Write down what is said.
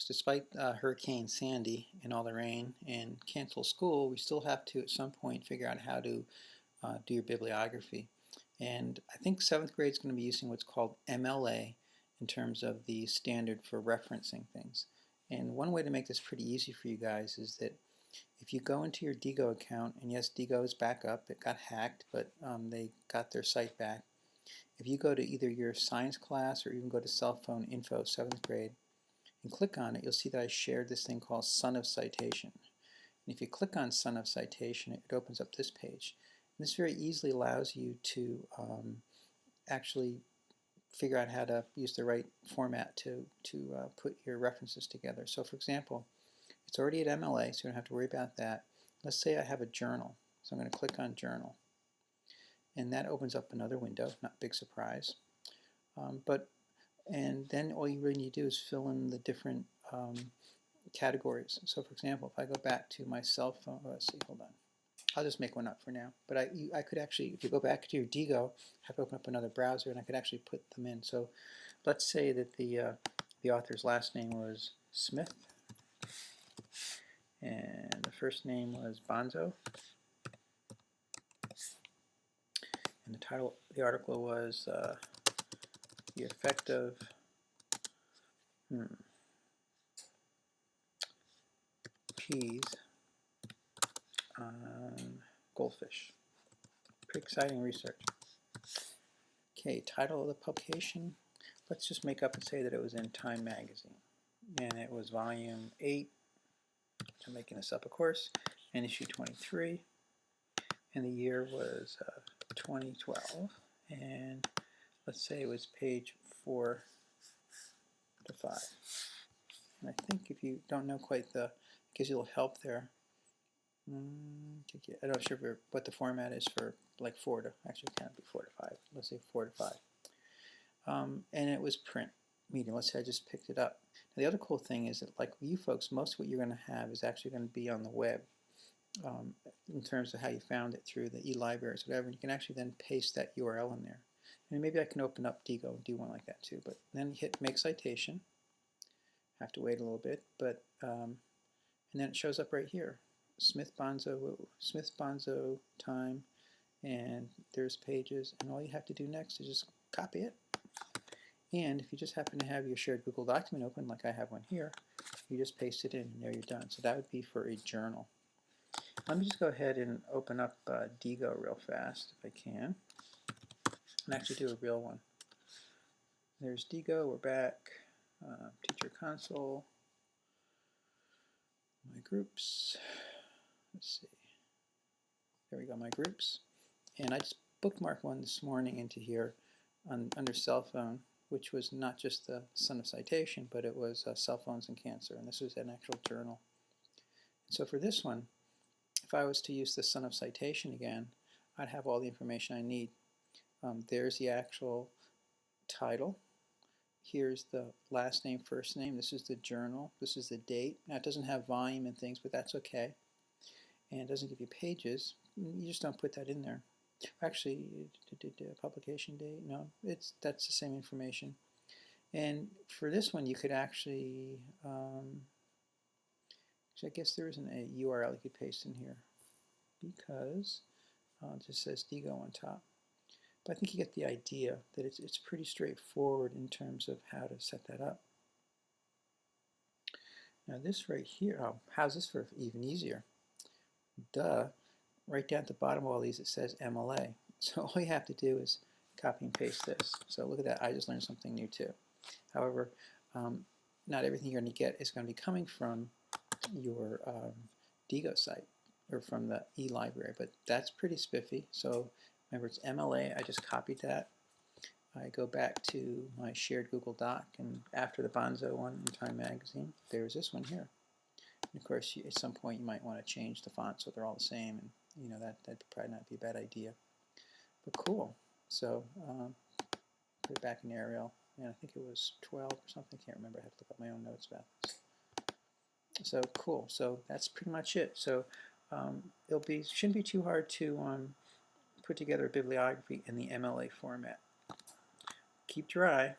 despite Hurricane Sandy and all the rain and cancel school, we still have to at some point figure out how to do your bibliography. And I think 7th grade is going to be using what's called MLA in terms of the standard for referencing things. And one way to make this pretty easy for you guys is that if you go into your Digo account, and yes, Digo is back up, it got hacked, but they got their site back. If you go to either your science class or even go to cell phone info 7th grade and click on it, you'll see that I shared this thing called Son of Citation. And if you click on Son of Citation, it opens up this page. And this very easily allows you to actually figure out how to use the right format to put your references together. So for example, it's already at MLA, so you don't have to worry about that. Let's say I have a journal. So I'm going to click on Journal. And that opens up another window, not big surprise. And then all you really need to do is fill in the different categories. So for example, if I go back to my cell phone, let's see, hold on. I'll just make one up for now. But I could actually, if you go back to your Digo, have to open up another browser and I could actually put them in. So let's say that the author's last name was Smith and the first name was Bonzo. And the title of the article was The Effect of Peas on Goldfish. Pretty exciting research. Okay, title of the publication. Let's just make up and say that it was in Time magazine. And it was volume 8. I'm making this up, of course. And issue 23. And the year was 2012. And let's say it was page 4 to 5. And I think if you don't know quite it gives you a little help there. I'm not sure what the format is for like 4 to, actually it can't be 4 to 5. Let's say 4 to 5. And it was print medium. Let's say I just picked it up. Now, the other cool thing is that like you folks, most of what you're going to have is actually going to be on the web in terms of how you found it through the e-libraries, whatever. And you can actually then paste that URL in there. And maybe I can open up Digo and do one like that too. But then hit Make Citation. Have to wait a little bit, but and then it shows up right here. Smith Bonzo Time, and there's pages, and all you have to do next is just copy it. And if you just happen to have your shared Google document open, like I have one here, you just paste it in, and there you're done. So that would be for a journal. Let me just go ahead and open up Digo real fast, if I can, and actually do a real one. There's Digo, we're back, Teacher Console, my groups, let's see, there we go, my groups, and I just bookmarked one this morning into here under cell phone, which was not just the Son of Citation, but it was cell phones and cancer, and this was an actual journal. So for this one, if I was to use the Son of Citation again, I'd have all the information I need. There's the actual title. Here's the last name, first name. This is the journal. This is the date. Now it doesn't have volume and things, but that's okay. And it doesn't give you pages. You just don't put that in there. Actually, publication date. No, that's the same information. And for this one, you could actually, I guess there isn't a URL you could paste in here because it just says Digo on top. But I think you get the idea that it's pretty straightforward in terms of how to set that up. Now this right here, how's this for even easier? Duh, right down at the bottom of all these it says MLA. So all you have to do is copy and paste this. So look at that, I just learned something new too. However, not everything you're going to get is going to be coming from your Digo site or from the e-library, but that's pretty spiffy. So remember, it's MLA. I just copied that. I go back to my shared Google Doc, and after the Bonzo one in Time magazine, there's this one here. And of course, at some point, you might want to change the font so they're all the same, and you know that'd probably not be a bad idea. But cool. So put it back in Arial, and I think it was 12 or something. I can't remember. I have to look up my own notes about this. So cool. So that's pretty much it. So shouldn't be too hard to put together a bibliography in the MLA format. Keep dry.